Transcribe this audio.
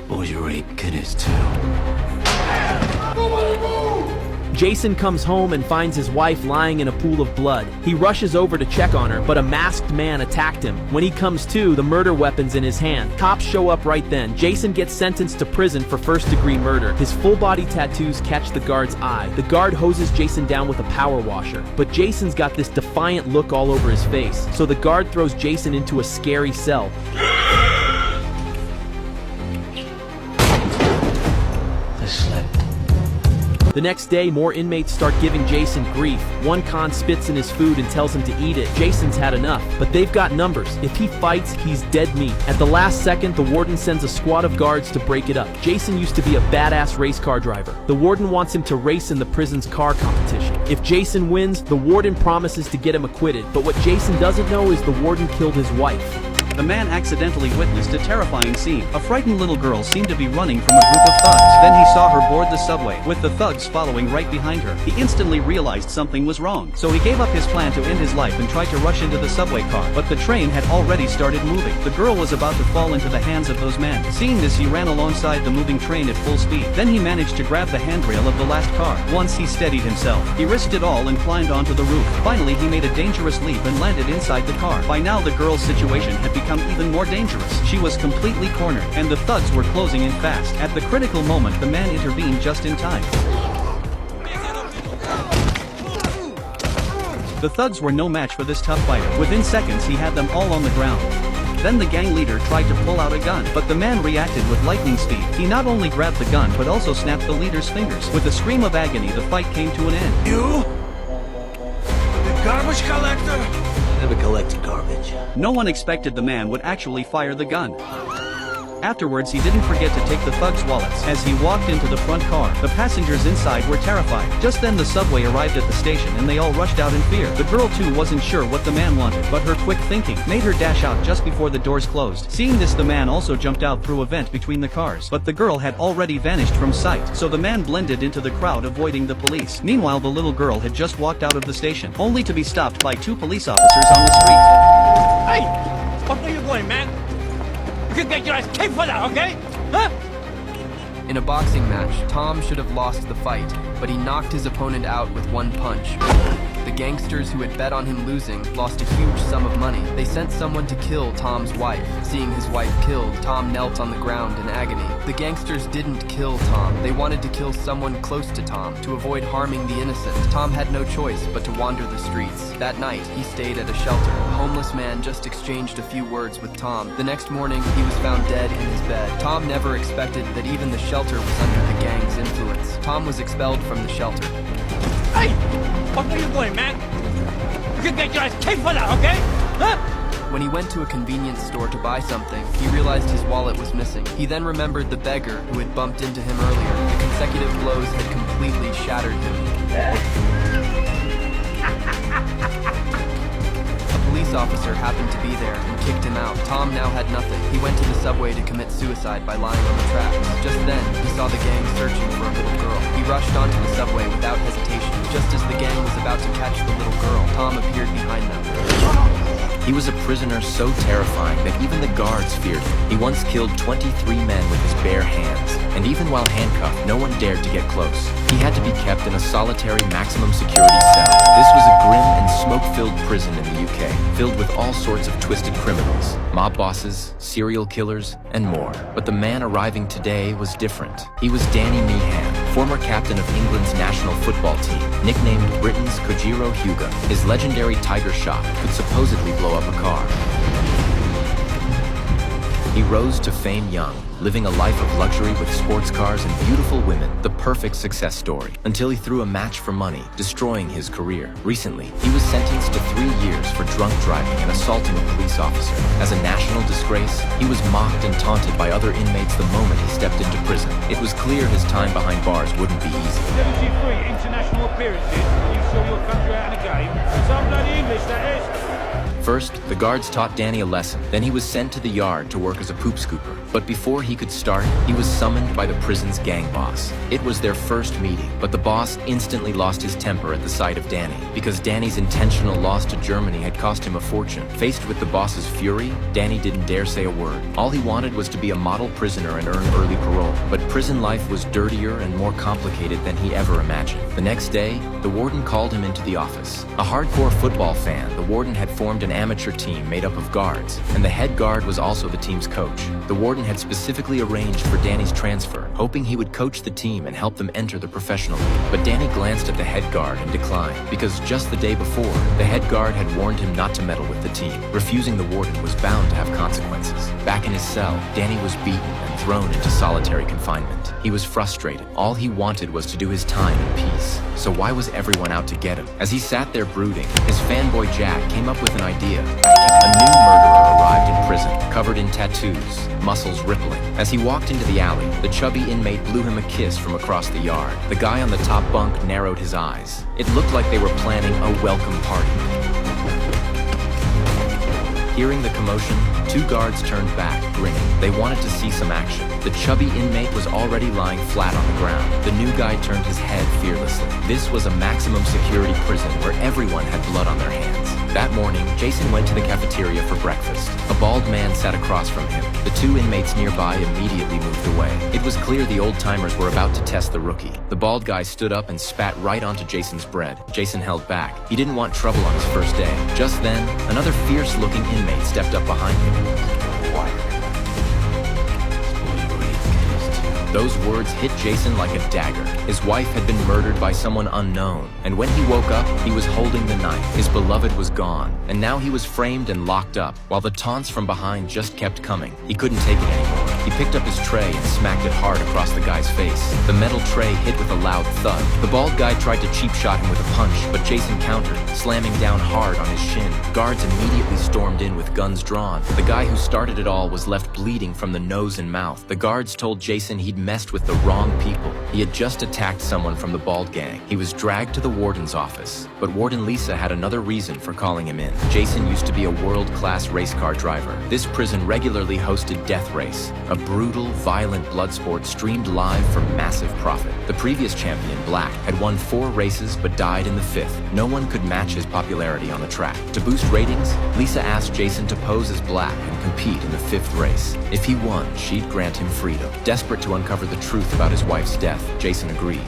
Or your ape kid is too. Jason comes home and finds his wife lying in a pool of blood. He rushes over to check on her, but a masked man attacked him. When he comes to, the murder weapon's in his hand. Cops show up right then. Jason gets sentenced to prison for first-degree murder. His full-body tattoos catch the guard's eye. The guard hoses Jason down with a power washer, but Jason's got this defiant look all over his face, so the guard throws Jason into a scary cell. The slip. The next day, more inmates start giving Jason grief. One con spits in his food and tells him to eat it. Jason's had enough, but they've got numbers. If he fights, he's dead meat. At the last second, the warden sends a squad of guards to break it up. Jason used to be a badass race car driver. The warden wants him to race in the prison's car competition. If Jason wins, the warden promises to get him acquitted. But what Jason doesn't know is the warden killed his wife. The man accidentally witnessed a terrifying scene. A frightened little girl seemed to be running from a group of thugs. Then he saw her board the subway, with the thugs following right behind her. He instantly realized something was wrong, so he gave up his plan to end his life and tried to rush into the subway car. But the train had already started moving. The girl was about to fall into the hands of those men. Seeing this, he ran alongside the moving train at full speed. Then he managed to grab the handrail of the last car. Once he steadied himself, he risked it all and climbed onto the roof. Finally, he made a dangerous leap and landed inside the car. By now, the girl's situation had become even more dangerous. She was completely cornered, and the thugs were closing in fast. At the critical moment, the man intervened just in time. The thugs were no match for this tough fighter. Within seconds, he had them all on the ground. Then the gang leader tried to pull out a gun, but the man reacted with lightning speed. He not only grabbed the gun, but also snapped the leader's fingers. With a scream of agony, the fight came to an end. You? The garbage collector? Never collected garbage. No one expected the man would actually fire the gun. Afterwards, he didn't forget to take the thugs' wallets. As he walked into the front car, the passengers inside were terrified. Just then the subway arrived at the station and they all rushed out in fear. The girl too wasn't sure what the man wanted, but her quick thinking made her dash out just before the doors closed. Seeing this, the man also jumped out through a vent between the cars, but the girl had already vanished from sight, so the man blended into the crowd, avoiding the police. Meanwhile, the little girl had just walked out of the station, only to be stopped by two police officers on the street. Hey! What are you doing, man? You can get your ass kicked for that, okay? Huh? In a boxing match, Tom should have lost the fight, but he knocked his opponent out with one punch. The gangsters who had bet on him losing lost a huge sum of money. They sent someone to kill Tom's wife. Seeing his wife killed, Tom knelt on the ground in agony. The gangsters didn't kill Tom. They wanted to kill someone close to Tom to avoid harming the innocent. Tom had no choice but to wander the streets. That night, he stayed at a shelter. A homeless man just exchanged a few words with Tom. The next morning, he was found dead in his bed. Tom never expected that even the shelter was under the gang's influence. Tom was expelled from the shelter. Hey! What are you doing, man? You can get your ass kicked for that, okay? Huh? When he went to a convenience store to buy something, he realized his wallet was missing. He then remembered the beggar who had bumped into him earlier. The consecutive blows had completely shattered him. A police officer happened to be there and kicked him out. Tom now had nothing. He went to the subway to commit suicide by lying on the tracks. Just then, he saw the gang searching for a little girl. He rushed onto the subway without hesitation. Just as the gang was about to catch the little girl, Tom appeared behind them. He was a prisoner so terrifying that even the guards feared him. He once killed 23 men with his bare hands, and even while handcuffed, no one dared to get close. He had to be kept in a solitary maximum security cell. This was a grim and smoke-filled prison in the UK, filled with all sorts of twisted criminals, mob bosses, serial killers, and more. But the man arriving today was different. He was Danny Meehan, former captain of England's national football team, nicknamed Britain's Kojiro Hyuga. His legendary tiger shot could supposedly blow up a car. He rose to fame young, living a life of luxury with sports cars and beautiful women, the perfect success story, until he threw a match for money, destroying his career. Recently, he was sentenced to 3 years for drunk driving and assaulting a police officer. As a national disgrace, he was mocked and taunted by other inmates the moment he stepped into prison. It was clear his time behind bars wouldn't be easy. 73 international appearances. You saw your country out in a game. Some bloody English, that is. First, the guards taught Danny a lesson. Then he was sent to the yard to work as a poop scooper. But before he could start, he was summoned by the prison's gang boss. It was their first meeting, but the boss instantly lost his temper at the sight of Danny, because Danny's intentional loss to Germany had cost him a fortune. Faced with the boss's fury, Danny didn't dare say a word. All he wanted was to be a model prisoner and earn early parole. But prison life was dirtier and more complicated than he ever imagined. The next day, the warden called him into the office. A hardcore football fan, the warden had formed an amateur team made up of guards, and the head guard was also the team's coach. The warden had specifically arranged for Danny's transfer, hoping he would coach the team and help them enter the professional league. But Danny glanced at the head guard and declined, because just the day before, the head guard had warned him not to meddle with the team. Refusing the warden was bound to have consequences. Back in his cell, Danny was beaten and thrown into solitary confinement. He was frustrated. All he wanted was to do his time in peace. So why was everyone out to get him? As he sat there brooding, his fanboy Jack came up with an idea. A new murderer arrived in prison, covered in tattoos, muscles rippling. As he walked into the alley, the chubby inmate blew him a kiss from across the yard. The guy on the top bunk narrowed his eyes. It looked like they were planning a welcome party. Hearing the commotion, two guards turned back, grinning. They wanted to see some action. The chubby inmate was already lying flat on the ground. The new guy turned his head fearlessly. This was a maximum security prison where everyone had blood on their hands. That morning, Jason went to the cafeteria for breakfast. A bald man sat across from him. The two inmates nearby immediately moved away. It was clear the old-timers were about to test the rookie. The bald guy stood up and spat right onto Jason's bread. Jason held back. He didn't want trouble on his first day. Just then, another fierce-looking inmate stepped up behind him. Those words hit Jason like a dagger. His wife had been murdered by someone unknown, and when he woke up, he was holding the knife. His beloved was gone, and now he was framed and locked up, while the taunts from behind just kept coming. He couldn't take it anymore. He picked up his tray and smacked it hard across the guy's face. The metal tray hit with a loud thud. The bald guy tried to cheap shot him with a punch, but Jason countered, slamming down hard on his shin. Guards immediately stormed in with guns drawn. The guy who started it all was left bleeding from the nose and mouth. The guards told Jason he'd messed with the wrong people. He had just attacked someone from the bald gang. He was dragged to the warden's office, but Warden Lisa had another reason for calling him in. Jason used to be a world-class race car driver. This prison regularly hosted Death Race, a brutal, violent blood sport streamed live for massive profit. The previous champion, Black, had won 4 races but died in the 5th. No one could match his popularity on the track. To boost ratings, Lisa asked Jason to pose as Black and compete in the 5th race. If he won, she'd grant him freedom. Desperate to uncover the truth about his wife's death, Jason agreed.